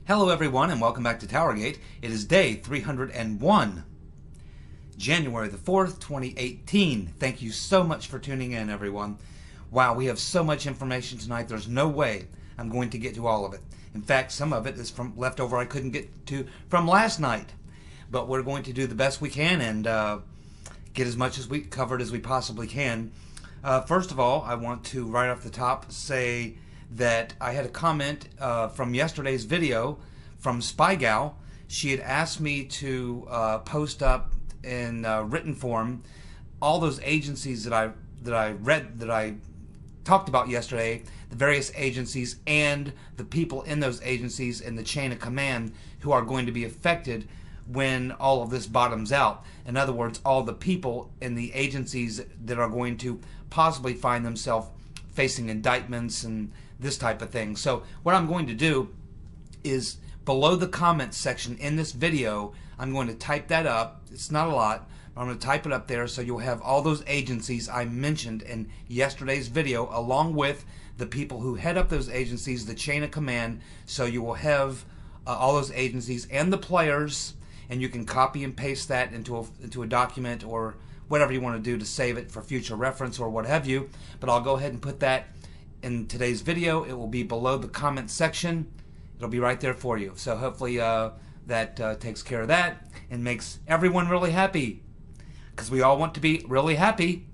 Hello everyone and welcome back to TowerGate. It is day 301, January the 4th, 2018. Thank you so much for tuning in, everyone. Wow, we have so much information tonight, there's no way I'm going to get to all of it. In fact, some of it is from leftover I couldn't get to from last night. But we're going to do the best we can and get as much as we covered as we possibly can. First of all, I want to right off the top say that I had a comment from yesterday's video from Spy Gal. She had asked me to post up in written form all those agencies that I talked about yesterday, the various agencies and the people in those agencies in the chain of command who are going to be affected when all of this bottoms out. In other words, all the people in the agencies that are going to possibly find themselves facing indictments and this type of thing. So what I'm going to do is below the comments section in this video, I'm going to type that up. It's not a lot, but I'm going to type it up there so you'll have all those agencies I mentioned in yesterday's video along with the people who head up those agencies, the chain of command. So you will have all those agencies and the players, and you can copy and paste that into a document or whatever you want to do to save it for future reference or what have you. But I'll go ahead and put that in today's video. It will be below the comment section. It'll be right there for you. So hopefully that takes care of that and makes everyone really happy, because we all want to be really happy.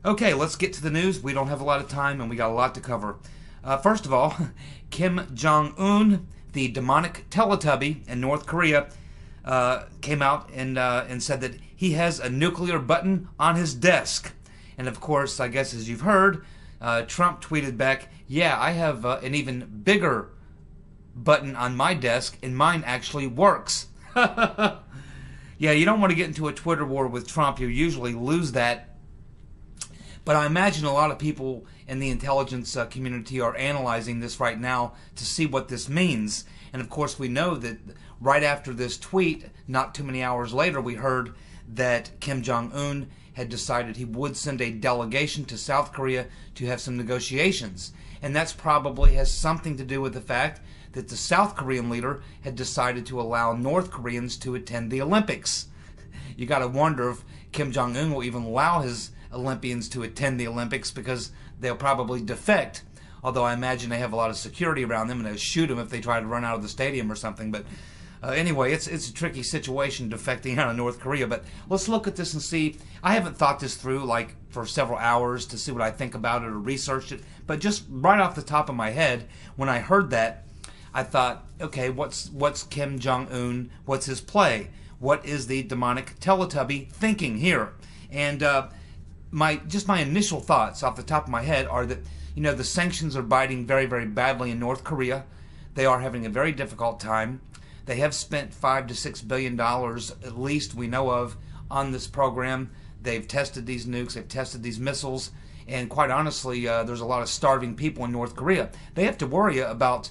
Okay, let's get to the news. We don't have a lot of time and we got a lot to cover. First of all, Kim Jong-un, the demonic Teletubby in North Korea, came out and said that he has a nuclear button on his desk. And of course, I guess as you've heard, Trump tweeted back, yeah, I have an even bigger button on my desk, and mine actually works. Yeah, you don't want to get into a Twitter war with Trump. You usually lose that. But I imagine a lot of people in the intelligence community are analyzing this right now to see what this means. And of course, we know that right after this tweet, not too many hours later, we heard that Kim Jong-un had decided he would send a delegation to South Korea to have some negotiations. And that's probably has something to do with the fact that the South Korean leader had decided to allow North Koreans to attend the Olympics. You got to wonder if Kim Jong-un will even allow his Olympians to attend the Olympics, because they'll probably defect. Although I imagine they have a lot of security around them and they'll shoot them if they try to run out of the stadium or something. But anyway, it's a tricky situation defecting out of North Korea. But let's look at this and see. I haven't thought this through like for several hours to see what I think about it or researched it. But just right off the top of my head, when I heard that, I thought, okay, what's Kim Jong-un? What's his play? What is the demonic Teletubby thinking here? And my initial thoughts off the top of my head are that, you know, the sanctions are biting very, very badly in North Korea. They are having a very difficult time. They have spent $5 to $6 billion, at least we know of, on this program. They've tested these nukes, they've tested these missiles, and quite honestly, there's a lot of starving people in North Korea. They have to worry about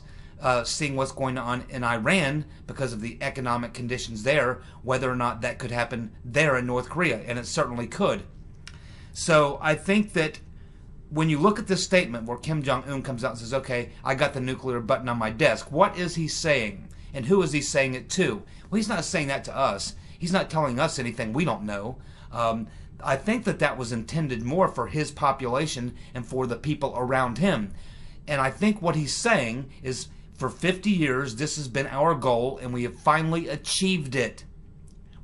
seeing what's going on in Iran because of the economic conditions there, whether or not that could happen there in North Korea, and it certainly could. So I think that when you look at this statement where Kim Jong-un comes out and says, okay, I got the nuclear button on my desk, what is he saying? And who is he saying it to? Well, he's not saying that to us. He's not telling us anything we don't know. I think that was intended more for his population and for the people around him. And I think what he's saying is, for 50 years, this has been our goal, and we have finally achieved it.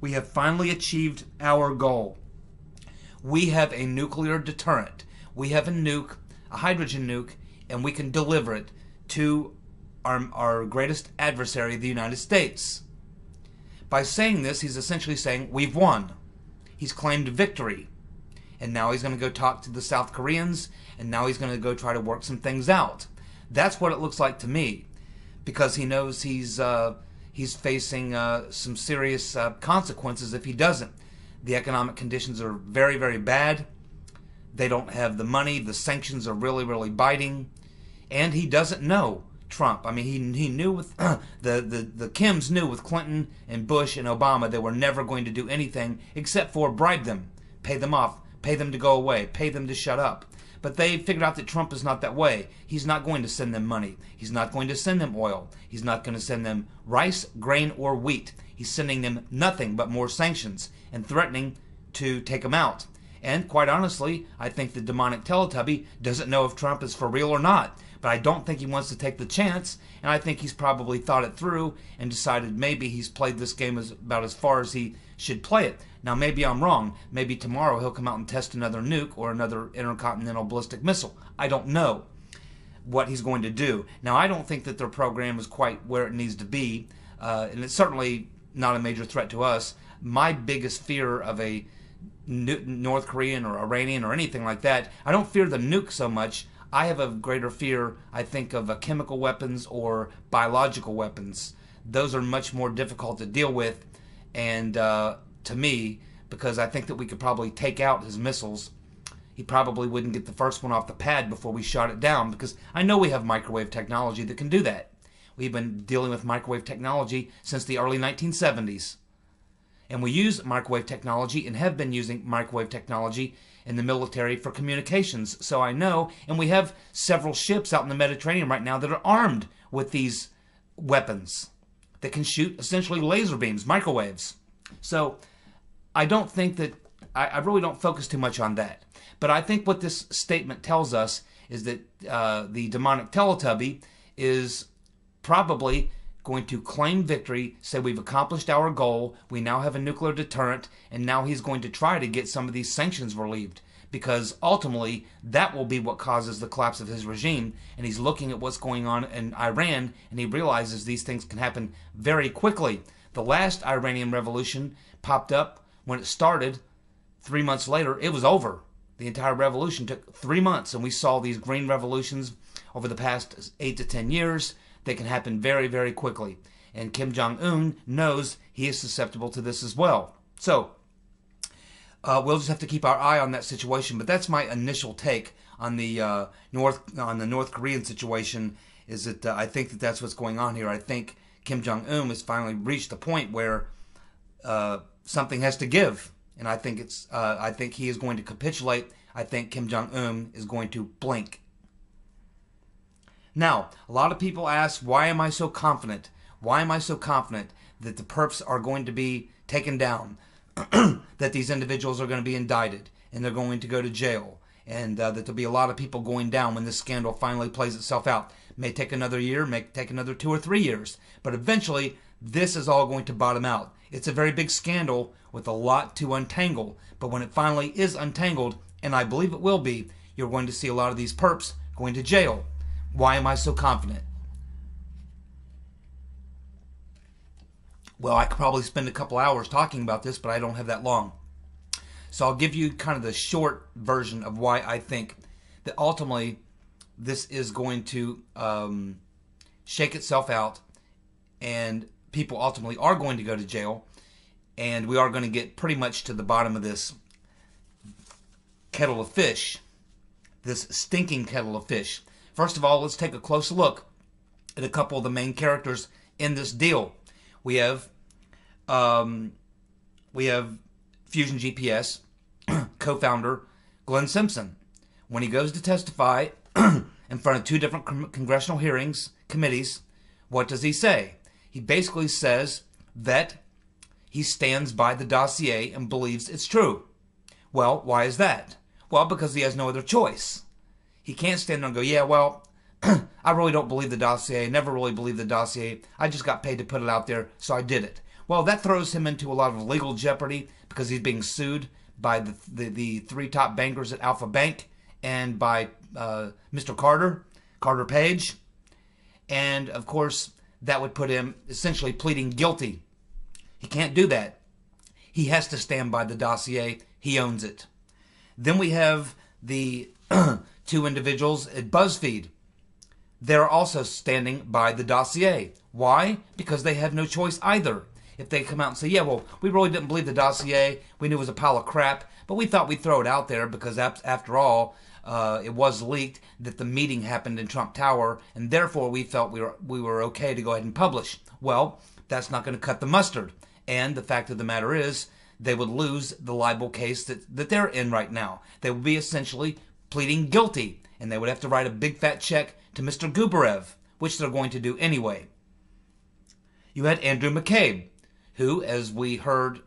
We have finally achieved our goal. We have a nuclear deterrent. We have a nuke, a hydrogen nuke, and we can deliver it to our greatest adversary, the United States. By saying this, he's essentially saying, we've won. He's claimed victory. And now he's going to go talk to the South Koreans, and now he's going to go try to work some things out. That's what it looks like to me, because he knows he's facing some serious consequences if he doesn't. The economic conditions are very, very bad. They don't have the money. The sanctions are really, really biting. And he doesn't know Trump. I mean, he knew with the Kims knew with Clinton and Bush and Obama they were never going to do anything except for bribe them, pay them off, pay them to go away, pay them to shut up. But they figured out that Trump is not that way. He's not going to send them money. He's not going to send them oil. He's not going to send them rice, grain, or wheat. He's sending them nothing but more sanctions and threatening to take them out. And quite honestly, I think the demonic Teletubby doesn't know if Trump is for real or not. But I don't think he wants to take the chance, and I think he's probably thought it through and decided maybe he's played this game about as far as he should play it. Now, maybe I'm wrong. Maybe tomorrow he'll come out and test another nuke or another intercontinental ballistic missile. I don't know what he's going to do. Now, I don't think that their program is quite where it needs to be, and it's certainly not a major threat to us. My biggest fear of a North Korean or Iranian or anything like that, I don't fear the nuke so much. I have a greater fear, I think, of chemical weapons or biological weapons. Those are much more difficult to deal with, and to me, because I think that we could probably take out his missiles. He probably wouldn't get the first one off the pad before we shot it down, because I know we have microwave technology that can do that. We've been dealing with microwave technology since the early 1970s. And we use microwave technology and have been using microwave technology in the military for communications. So I know, and we have several ships out in the Mediterranean right now that are armed with these weapons that can shoot essentially laser beams, microwaves. So I don't think that, I really don't focus too much on that. But I think what this statement tells us is that the demonic Teletubby is probably going to claim victory, say we've accomplished our goal, we now have a nuclear deterrent, and now he's going to try to get some of these sanctions relieved, because ultimately that will be what causes the collapse of his regime. And he's looking at what's going on in Iran, and he realizes these things can happen very quickly. The last Iranian revolution popped up. When it started, 3 months later, it was over. The entire revolution took 3 months, and we saw these green revolutions over the past 8 to 10 years. They can happen very, very quickly. And Kim Jong-un knows he is susceptible to this as well. So, we'll just have to keep our eye on that situation. But that's my initial take on the North Korean situation, is that I think that that's what's going on here. I think Kim Jong-un has finally reached the point where something has to give. And I think he is going to capitulate. I think Kim Jong-un is going to blink. Now, a lot of people ask, why am I so confident? Why am I so confident that the perps are going to be taken down, that these individuals are going to be indicted, and they're going to go to jail, and that there'll be a lot of people going down when this scandal finally plays itself out? May take another year, may take another 2 or 3 years, but eventually this is all going to bottom out. It's a very big scandal with a lot to untangle, but when it finally is untangled, and I believe it will be, you're going to see a lot of these perps going to jail. Why am I so confident? Well, I could probably spend a couple hours talking about this, but I don't have that long. So I'll give you kind of the short version of why I think that ultimately this is going to shake itself out, and people ultimately are going to go to jail, and we are going to get pretty much to the bottom of this kettle of fish, this stinking kettle of fish. First of all, let's take a close look at a couple of the main characters in this deal. We have Fusion GPS co-founder Glenn Simpson. When he goes to testify in front of 2 different congressional committees, what does he say? He basically says that he stands by the dossier and believes it's true. Well, why is that? Well, because he has no other choice. He can't stand there and go, yeah, well, I really don't believe the dossier, never really believed the dossier. I just got paid to put it out there, so I did it. Well, that throws him into a lot of legal jeopardy, because he's being sued by the 3 top bankers at Alpha Bank, and by Mr. Carter Page. And, of course, that would put him essentially pleading guilty. He can't do that. He has to stand by the dossier. He owns it. Then we have the 2 individuals at BuzzFeed. They're also standing by the dossier. Why? Because they have no choice either. If they come out and say, yeah, well, we really didn't believe the dossier, we knew it was a pile of crap, but we thought we'd throw it out there because after all, it was leaked that the meeting happened in Trump Tower, and therefore we felt we were okay to go ahead and publish. Well, that's not going to cut the mustard. And the fact of the matter is, they would lose the libel case that they're in right now. They would be essentially pleading guilty, and they would have to write a big fat check to Mr. Gubarev, which they're going to do anyway. You had Andrew McCabe, who, as we heard,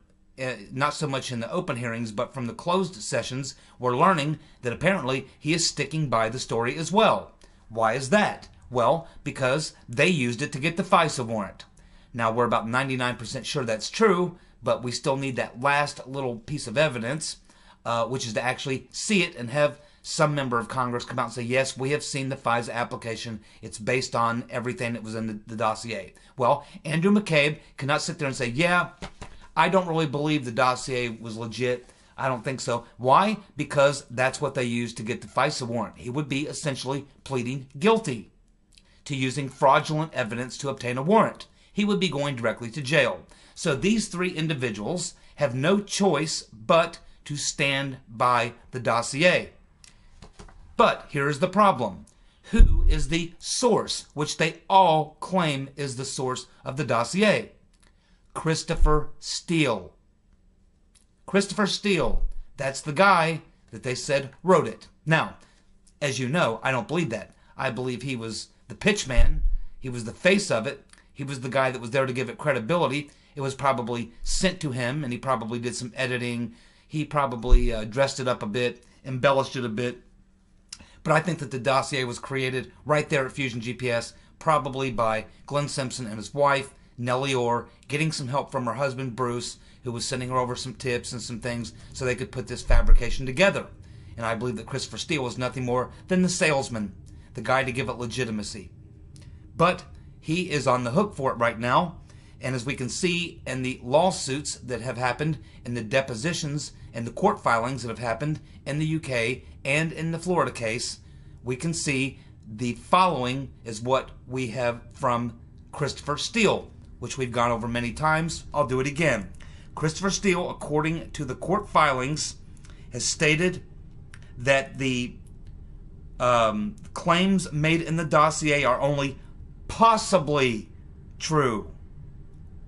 not so much in the open hearings, but from the closed sessions, we're learning that apparently he is sticking by the story as well. Why is that? Well, because they used it to get the FISA warrant. Now, we're about 99% sure that's true, but we still need that last little piece of evidence, which is to actually see it and have some member of Congress come out and say, yes, we have seen the FISA application. It's based on everything that was in the dossier. Well, Andrew McCabe cannot sit there and say, yeah, I don't really believe the dossier was legit. I don't think so. Why? Because that's what they used to get the FISA warrant. He would be essentially pleading guilty to using fraudulent evidence to obtain a warrant. He would be going directly to jail. So these three individuals have no choice but to stand by the dossier. But here's the problem. Who is the source, which they all claim is the source of the dossier? Christopher Steele. Christopher Steele. That's the guy that they said wrote it. Now, as you know, I don't believe that. I believe he was the pitch man. He was the face of it. He was the guy that was there to give it credibility. It was probably sent to him, and he probably did some editing. He probably dressed it up a bit, embellished it a bit. But I think that the dossier was created right there at Fusion GPS, probably by Glenn Simpson and his wife, Nellie Orr, getting some help from her husband, Bruce, who was sending her over some tips and some things so they could put this fabrication together. And I believe that Christopher Steele was nothing more than the salesman, the guy to give it legitimacy. But he is on the hook for it right now. And as we can see in the lawsuits that have happened, in the depositions and the court filings that have happened in the UK and in the Florida case, we can see the following is what we have from Christopher Steele, which we've gone over many times. I'll do it again. Christopher Steele, according to the court filings, has stated that the claims made in the dossier are only possibly true.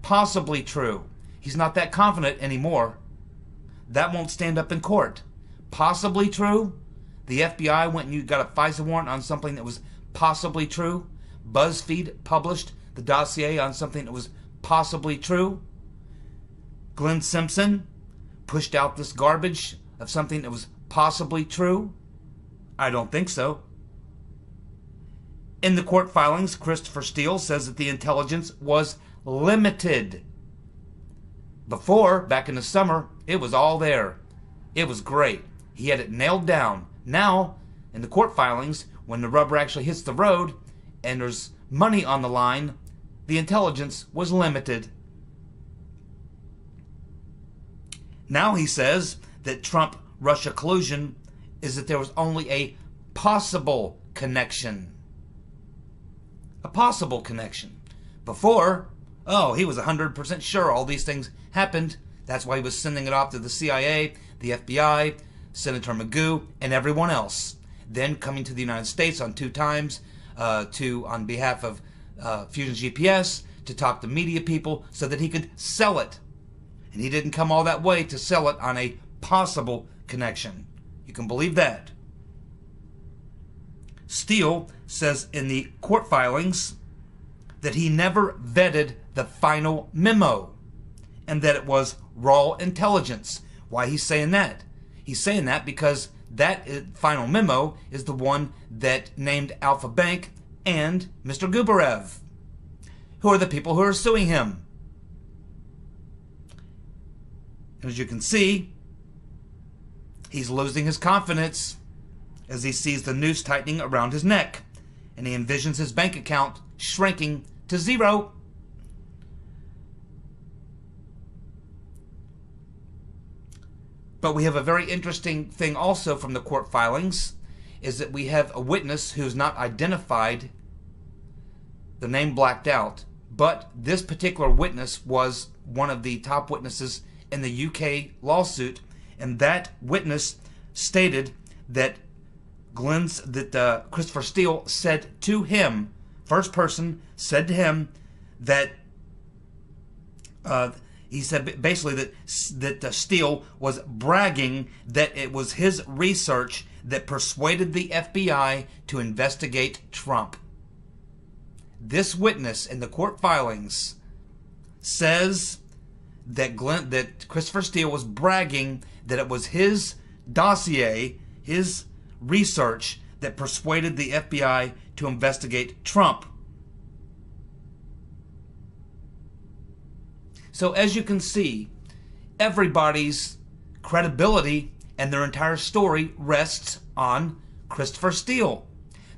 Possibly true. He's not that confident anymore. That won't stand up in court. Possibly true? The FBI went and you got a FISA warrant on something that was possibly true? BuzzFeed published the dossier on something that was possibly true? Glenn Simpson pushed out this garbage of something that was possibly true? I don't think so. In the court filings, Christopher Steele says that the intelligence was limited. Before, back in the summer, it was all there. It was great. He had it nailed down. Now, in the court filings, when the rubber actually hits the road and there's money on the line, the intelligence was limited. Now he says that Trump-Russia collusion is that there was only a possible connection. A possible connection. Before, oh, he was 100% sure all these things happened. That's why he was sending it off to the CIA, the FBI, Senator Magoo, and everyone else. Then coming to the United States on 2 times on behalf of Fusion GPS to talk to media people so that he could sell it. And he didn't come all that way to sell it on a possible connection. You can believe that. Steele says in the court filings that he never vetted the final memo and that it was raw intelligence. Why he's saying that? He's saying that because that final memo is the one that named Alpha Bank and Mr. Gubarev, who are the people who are suing him. And as you can see, he's losing his confidence as he sees the noose tightening around his neck, and he envisions his bank account shrinking to 0. But we have a very interesting thing also from the court filings, is that we have a witness who's not identified, the name blacked out, but this particular witness was one of the top witnesses in the UK lawsuit, and that witness stated that Christopher Steele said to him, first person said to him that he said basically that Steele was bragging that it was his research that persuaded the FBI to investigate Trump. This witness in the court filings says that Christopher Steele was bragging that it was his dossier, his research, that persuaded the FBI to investigate Trump. So as you can see, everybody's credibility and their entire story rests on Christopher Steele,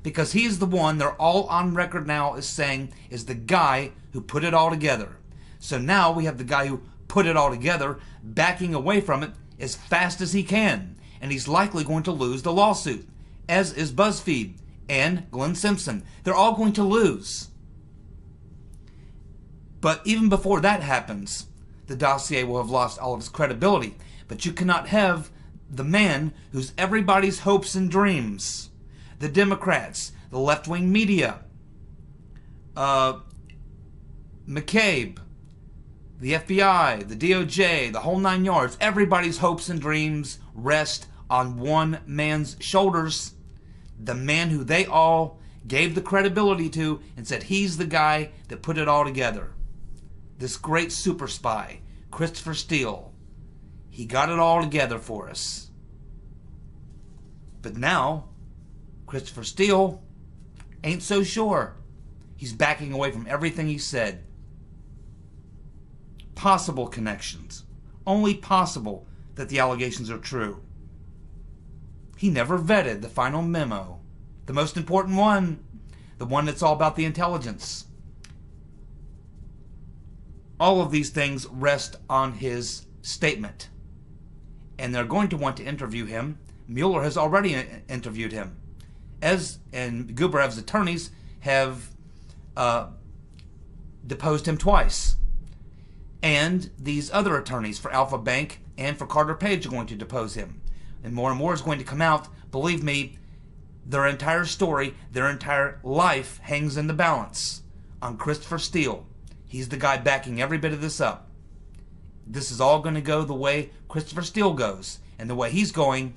because he's the one they're all on record now as saying is the guy who put it all together. So now we have the guy who put it all together backing away from it as fast as he can, and he's likely going to lose the lawsuit, as is BuzzFeed and Glenn Simpson. They're all going to lose. But even before that happens, the dossier will have lost all of its credibility. But you cannot have the man who's everybody's hopes and dreams, the Democrats, the left-wing media, McCabe, the FBI, the DOJ, the whole 9 yards, everybody's hopes and dreams rest on one man's shoulders, the man who they all gave the credibility to and said he's the guy that put it all together. This great super spy, Christopher Steele. He got it all together for us. But now, Christopher Steele ain't so sure. He's backing away from everything he said. Possible connections. Only possible that the allegations are true. He never vetted the final memo. The most important one. The one that's all about the intelligence. All of these things rest on his statement. And they're going to want to interview him. Mueller has already interviewed him. And Gubarev's attorneys have deposed him twice. And these other attorneys for Alpha Bank and for Carter Page are going to depose him. And more is going to come out. Believe me, their entire story, their entire life hangs in the balance on Christopher Steele. He's the guy backing every bit of this up. This is all going to go the way Christopher Steele goes. And the way he's going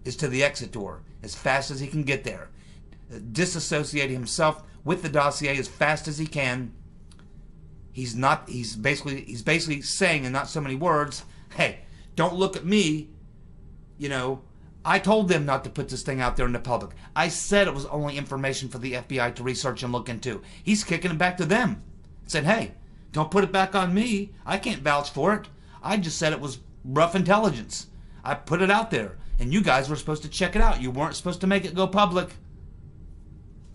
is to the exit door as fast as he can get there. Disassociating himself with the dossier as fast as he can. He's basically saying in not so many words, hey, don't look at me. You know, I told them not to put this thing out there in the public. I said it was only information for the FBI to research and look into. He's kicking it back to them. Said, hey, don't put it back on me. I can't vouch for it. I just said it was rough intelligence. I put it out there, and you guys were supposed to check it out. You weren't supposed to make it go public.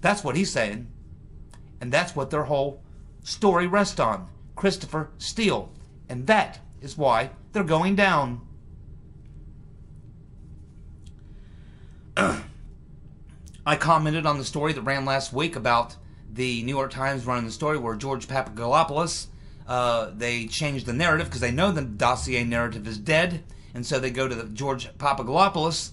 That's what he's saying. And that's what their whole story rests on. Christopher Steele. And that is why they're going down. I commented on the story that ran last week about the New York Times running the story where George Papadopoulos, they changed the narrative because they know the dossier narrative is dead, and so they go to the George Papadopoulos,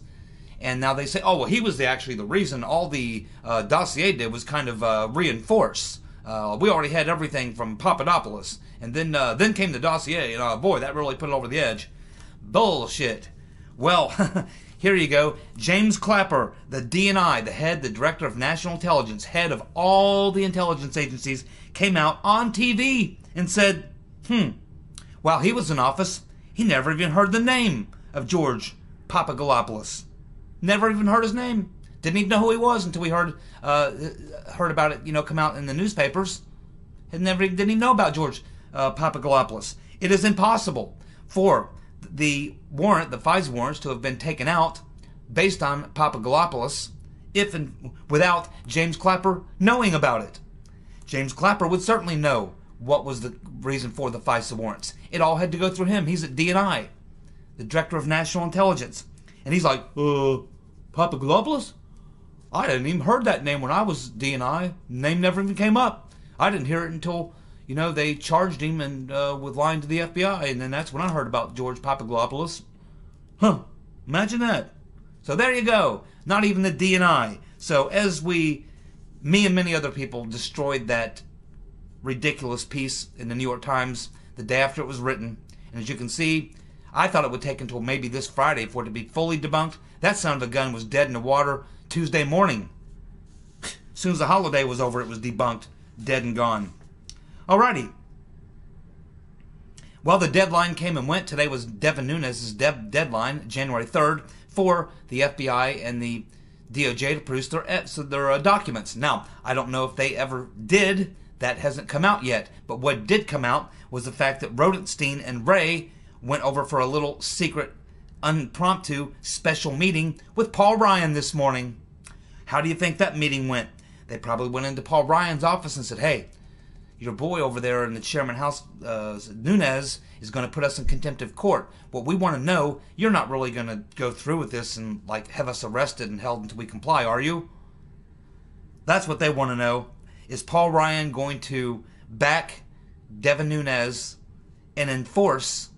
and now they say, oh, well, he was actually the reason all the dossier did was kind of reinforce. We already had everything from Papadopoulos, and then came the dossier, and boy, that really put it over the edge. Bullshit. Well, here you go. James Clapper, the DNI, the director of national intelligence, head of all the intelligence agencies, came out on TV and said, while he was in office, he never even heard the name of George Papadopoulos. Never even heard his name. Didn't even know who he was until we heard about it, come out in the newspapers. Didn't even know about George Papadopoulos. It is impossible for the warrant, the FISA warrants, to have been taken out based on Papadopoulos without James Clapper knowing about it. James Clapper would certainly know what was the reason for the FISA warrants. It all had to go through him. He's at DNI, the Director of National Intelligence. And he's like, Papadopoulos? I didn't even heard that name when I was DNI. Name never even came up. I didn't hear it until, they charged him and with lying to the FBI, and then that's when I heard about George Papadopoulos. Imagine that. So there you go. Not even the DNI. So as me and many other people destroyed that ridiculous piece in the New York Times the day after it was written, and as you can see, I thought it would take until maybe this Friday for it to be fully debunked. That son of a gun was dead in the water Tuesday morning. As soon as the holiday was over, it was debunked, dead and gone. Alrighty. Well, the deadline came and went. Today was Devin Nunes' deadline, January 3rd, for the FBI and the DOJ to produce their documents. Now, I don't know if they ever did. That hasn't come out yet. But what did come out was the fact that Rodenstein and Wray went over for a little secret, impromptu, special meeting with Paul Ryan this morning. How do you think that meeting went? They probably went into Paul Ryan's office and said, hey, your boy over there in the Chairman House, Nunes, is going to put us in contempt of court. What we want to know, you're not really going to go through with this and like have us arrested and held until we comply, are you? That's what they want to know. Is Paul Ryan going to back Devin Nunes and enforce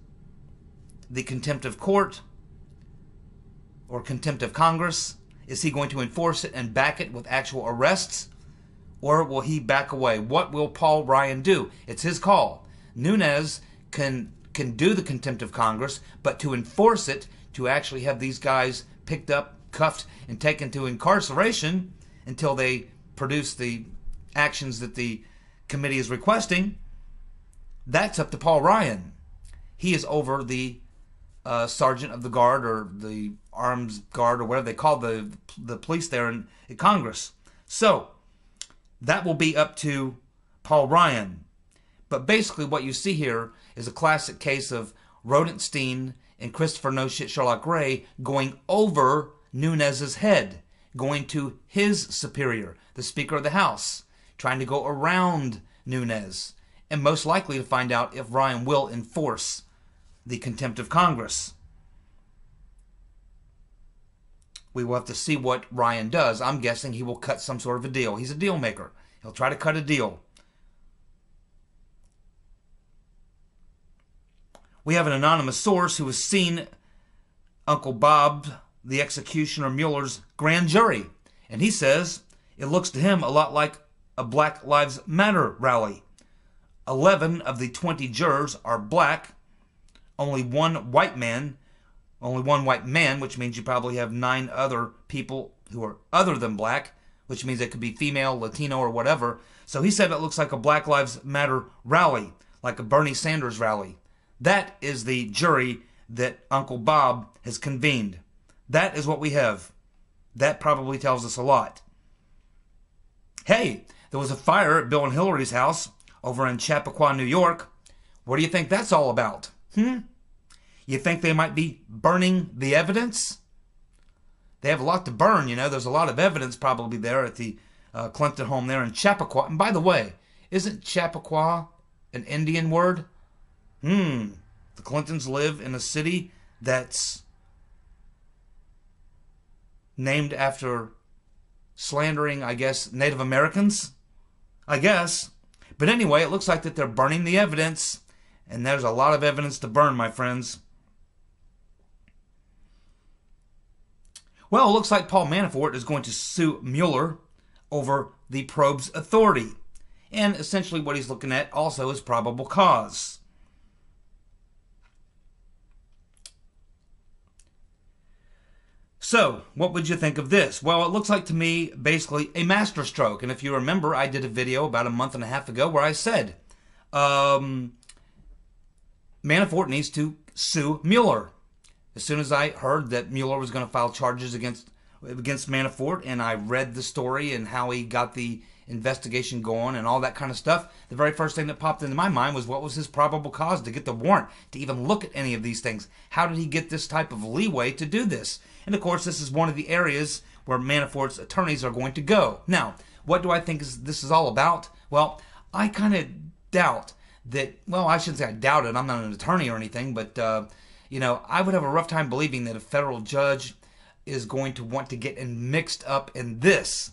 the contempt of court or contempt of Congress? Is he going to enforce it and back it with actual arrests? Or will he back away? What will Paul Ryan do? It's his call. Nunes can do the contempt of Congress, but to enforce it, to actually have these guys picked up, cuffed, and taken to incarceration until they produce the actions that the committee is requesting, that's up to Paul Ryan. He is over the sergeant of the guard or the arms guard or whatever they call the police there in Congress. So that will be up to Paul Ryan. But basically what you see here is a classic case of Rodenstein and Christopher No Shit Sherlock Ray going over Nunes's head, going to his superior, the Speaker of the House, trying to go around Nunes, and most likely to find out if Ryan will enforce the contempt of Congress. We will have to see what Ryan does. I'm guessing he will cut some sort of a deal. He's a deal maker. He'll try to cut a deal. We have an anonymous source who has seen Uncle Bob, the executioner Mueller's grand jury. And he says it looks to him a lot like a Black Lives Matter rally. 11 of the 20 jurors are black. Only one white man, which means you probably have 9 other people who are other than black, which means it could be female, Latino, or whatever. So he said it looks like a Black Lives Matter rally, like a Bernie Sanders rally. That is the jury that Uncle Bob has convened. That is what we have. That probably tells us a lot. Hey, there was a fire at Bill and Hillary's house over in Chappaqua, New York. What do you think that's all about? You think they might be burning the evidence? They have a lot to burn, you know. There's a lot of evidence probably there at the Clinton home there in Chappaqua. And by the way, isn't Chappaqua an Indian word? The Clintons live in a city that's named after slandering, I guess, Native Americans? I guess. But anyway, it looks like that they're burning the evidence. And there's a lot of evidence to burn, my friends. Well, it looks like Paul Manafort is going to sue Mueller over the probe's authority. And essentially what he's looking at also is probable cause. So, what would you think of this? Well, it looks like to me basically a masterstroke. And if you remember, I did a video about a month and a half ago where I said Manafort needs to sue Mueller. As soon as I heard that Mueller was going to file charges against Manafort, and I read the story and how he got the investigation going and all that kind of stuff, the very first thing that popped into my mind was what was his probable cause to get the warrant, to even look at any of these things? How did he get this type of leeway to do this? And of course, this is one of the areas where Manafort's attorneys are going to go. Now, what do I think this is all about? Well, I kind of doubt that, well, I shouldn't say I doubt it. I'm not an attorney or anything, but, I would have a rough time believing that a federal judge is going to want to get mixed up in this.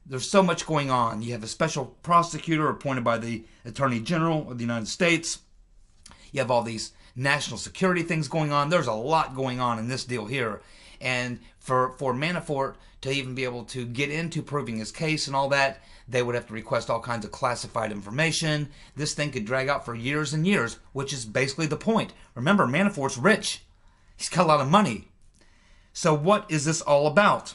There's so much going on. You have a special prosecutor appointed by the Attorney General of the United States. You have all these national security things going on. There's a lot going on in this deal here. And for Manafort to even be able to get into proving his case and all that, they would have to request all kinds of classified information. This thing could drag out for years and years, which is basically the point. Remember, Manafort's rich. He's got a lot of money. So what is this all about?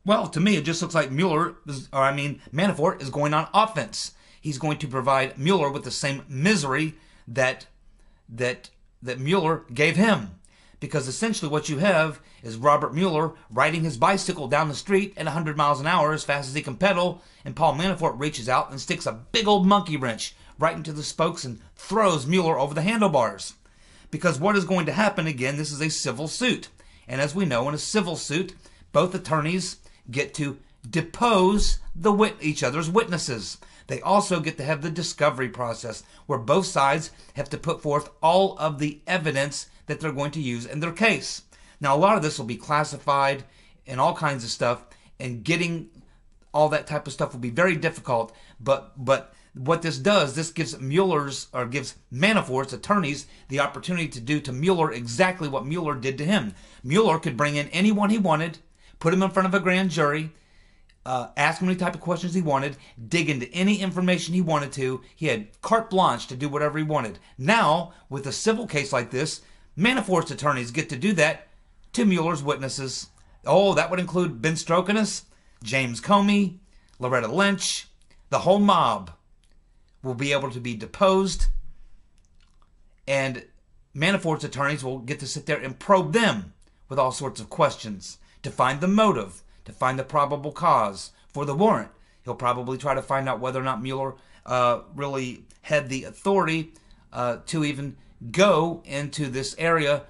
Well, to me, it just looks like Manafort is going on offense. He's going to provide Mueller with the same misery that Mueller gave him. Because essentially what you have is Robert Mueller riding his bicycle down the street at 100 miles an hour as fast as he can pedal, and Paul Manafort reaches out and sticks a big old monkey wrench right into the spokes and throws Mueller over the handlebars. Because what is going to happen, again, this is a civil suit. And as we know, in a civil suit, both attorneys get to depose each other's witnesses. They also get to have the discovery process, where both sides have to put forth all of the evidence that they're going to use in their case. Now, a lot of this will be classified and all kinds of stuff, and getting all that type of stuff will be very difficult. But what this does, this gives Manafort's attorneys the opportunity to do to Mueller exactly what Mueller did to him. Mueller could bring in anyone he wanted, put him in front of a grand jury, ask him any type of questions he wanted, dig into any information he wanted to. He had carte blanche to do whatever he wanted. Now, with a civil case like this, Manafort's attorneys get to do that to Mueller's witnesses. Oh, that would include Ben Strzok, James Comey, Loretta Lynch. The whole mob will be able to be deposed, and Manafort's attorneys will get to sit there and probe them with all sorts of questions to find the motive, to find the probable cause for the warrant. He'll probably try to find out whether or not Mueller really had the authority to even go into this area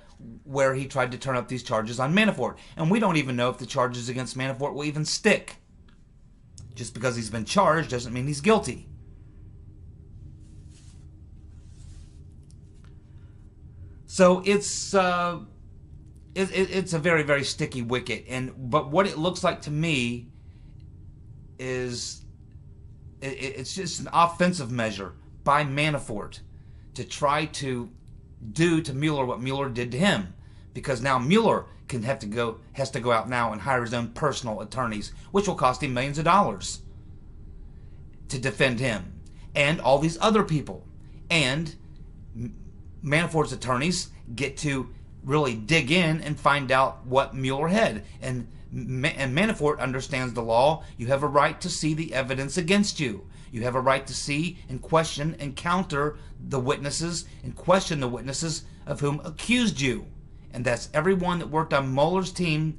where he tried to turn up these charges on Manafort. And we don't even know if the charges against Manafort will even stick. Just because he's been charged doesn't mean he's guilty. So it's a very, very sticky wicket. But what it looks like to me is it's just an offensive measure by Manafort to try to do to Mueller what Mueller did to him. Because now Mueller has to go out now and hire his own personal attorneys, which will cost him millions of dollars to defend him and all these other people. And Manafort's attorneys get to really dig in and find out what Mueller had. And Manafort understands the law. You have a right to see the evidence against you. You have a right to see and question and counter the witnesses and question the witnesses of whom accused you. And that's everyone that worked on Mueller's team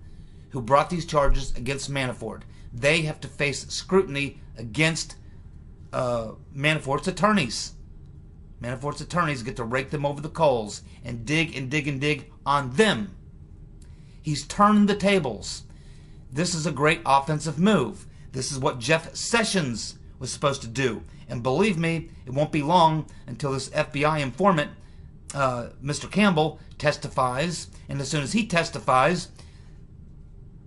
who brought these charges against Manafort. They have to face scrutiny against Manafort's attorneys. Manafort's attorneys get to rake them over the coals and dig and dig and dig on them. He's turned the tables. This is a great offensive move. This is what Jeff Sessions was supposed to do. And believe me, it won't be long until this FBI informant, Mr. Campbell, testifies. And as soon as he testifies,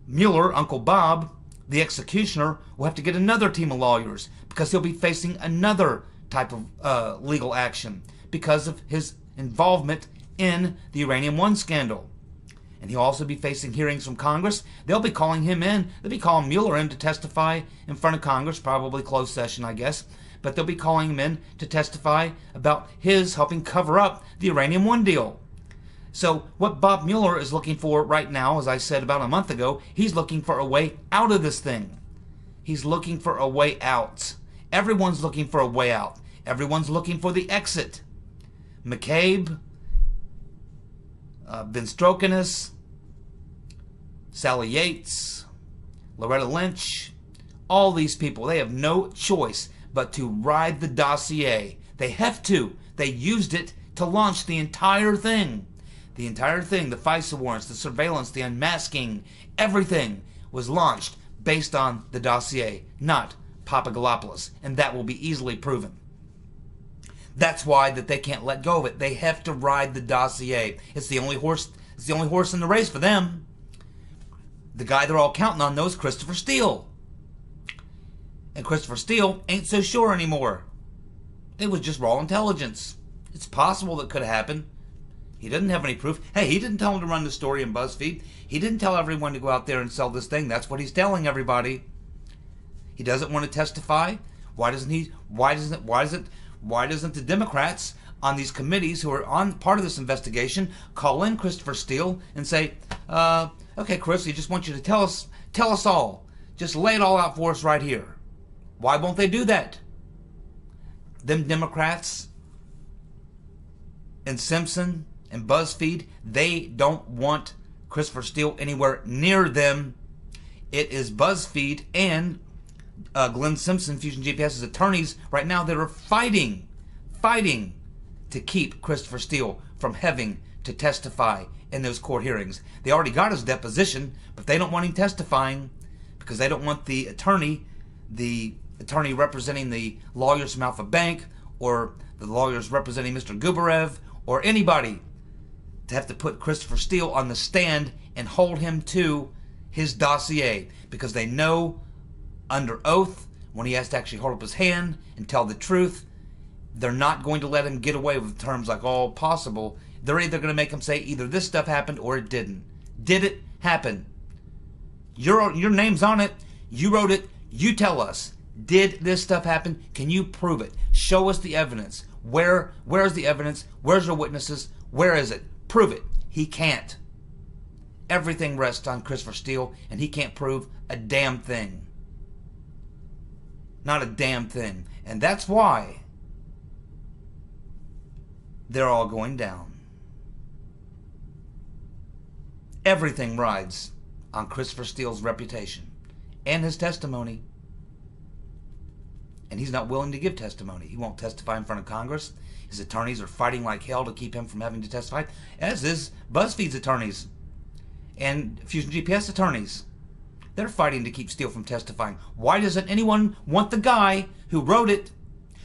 Mueller, Uncle Bob, the executioner, will have to get another team of lawyers because he'll be facing another type of legal action because of his involvement in the Uranium One scandal. And he'll also be facing hearings from Congress. They'll be calling him in. They'll be calling Mueller in to testify in front of Congress, probably closed session, I guess. But they'll be calling him in to testify about his helping cover up the Uranium One deal. So what Bob Mueller is looking for right now, as I said about a month ago, he's looking for a way out of this thing. He's looking for a way out. Everyone's looking for a way out. Everyone's looking for the exit. McCabe, Ben Strzok, Sally Yates, Loretta Lynch, all these people, they have no choice but to ride the dossier. They have to. They used it to launch the entire thing. The entire thing, the FISA warrants, the surveillance, the unmasking, everything was launched based on the dossier, not Papagalopoulos, and that will be easily proven. That's why that they can't let go of it. They have to ride the dossier. It's the only horse. It's the only horse in the race for them. The guy they're all counting on knows Christopher Steele, and Christopher Steele ain't so sure anymore. It was just raw intelligence. It's possible that could have happened. He doesn't have any proof. Hey, he didn't tell him to run the story in BuzzFeed. He didn't tell everyone to go out there and sell this thing. That's what he's telling everybody. He doesn't want to testify. Why doesn't he? Why doesn't the Democrats on these committees who are on part of this investigation call in Christopher Steele and say, okay, Chris, we just want you to tell us all. Just lay it all out for us right here. Why won't they do that? Them Democrats and Simpson and BuzzFeed, they don't want Christopher Steele anywhere near them. It is BuzzFeed and Glenn Simpson, Fusion GPS's attorneys right now that are fighting to keep Christopher Steele from having to testify in those court hearings. They already got his deposition, but they don't want him testifying because they don't want the attorney representing the lawyers from Alpha Bank or the lawyers representing Mr. Gubarev or anybody to have to put Christopher Steele on the stand and hold him to his dossier, because they know under oath, when he has to actually hold up his hand and tell the truth, they're not going to let him get away with terms like all possible. They're either going to make him say either this stuff happened or it didn't. Did it happen? Your name's on it. You wrote it. You tell us. Did this stuff happen? Can you prove it? Show us the evidence. Where is the evidence? Where's your witnesses? Where is it? Prove it. He can't. Everything rests on Christopher Steele, and he can't prove a damn thing. Not a damn thing. And that's why they're all going down. Everything rides on Christopher Steele's reputation and his testimony. And he's not willing to give testimony. He won't testify in front of Congress. His attorneys are fighting like hell to keep him from having to testify, as is BuzzFeed's attorneys and Fusion GPS attorneys. They're fighting to keep Steele from testifying. Why doesn't anyone want the guy who wrote it,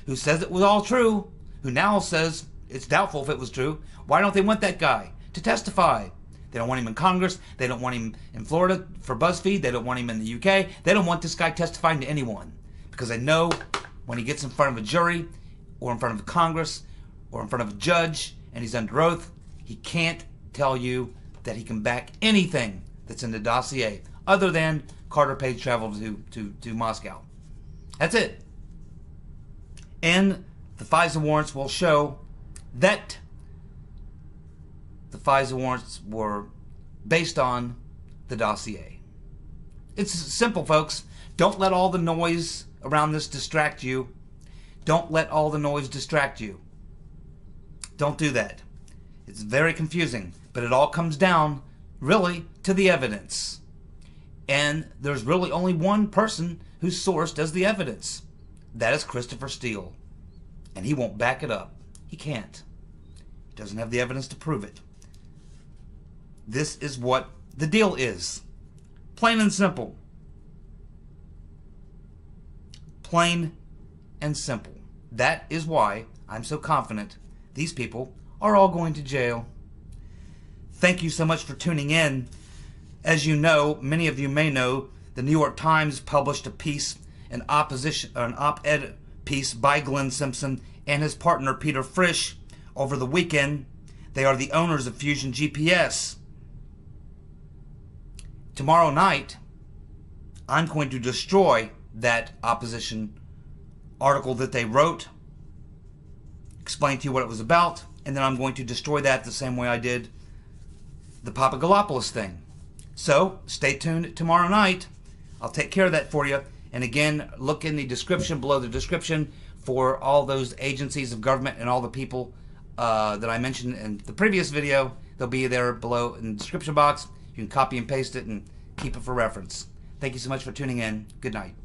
who says it was all true, who now says it's doubtful if it was true? Why don't they want that guy to testify? They don't want him in Congress. They don't want him in Florida for BuzzFeed. They don't want him in the UK. They don't want this guy testifying to anyone, because they know when he gets in front of a jury or in front of Congress or in front of a judge and he's under oath, he can't tell you that he can back anything that's in the dossier other than Carter Page traveled to Moscow. That's it. And the FISA warrants will show that the FISA warrants were based on the dossier. It's simple, folks. Don't let all the noise around this distract you. Don't let all the noise distract you. Don't do that. It's very confusing, but it all comes down, really, to the evidence. And there's really only one person who's sourced as the evidence. That is Christopher Steele. And he won't back it up. He can't. He doesn't have the evidence to prove it. This is what the deal is. Plain and simple. Plain and simple. That is why I'm so confident these people are all going to jail. Thank you so much for tuning in. As you know, many of you may know, the New York Times published a piece, an op-ed piece by Glenn Simpson and his partner Peter Frisch over the weekend. They are the owners of Fusion GPS. Tomorrow night, I'm going to destroy that opposition article that they wrote, explain to you what it was about, and then I'm going to destroy that the same way I did the Papagalopoulos thing. So, stay tuned tomorrow night. I'll take care of that for you. And again, look in the description, below the description, for all those agencies of government and all the people that I mentioned in the previous video. They'll be there below in the description box. You can copy and paste it and keep it for reference. Thank you so much for tuning in. Good night.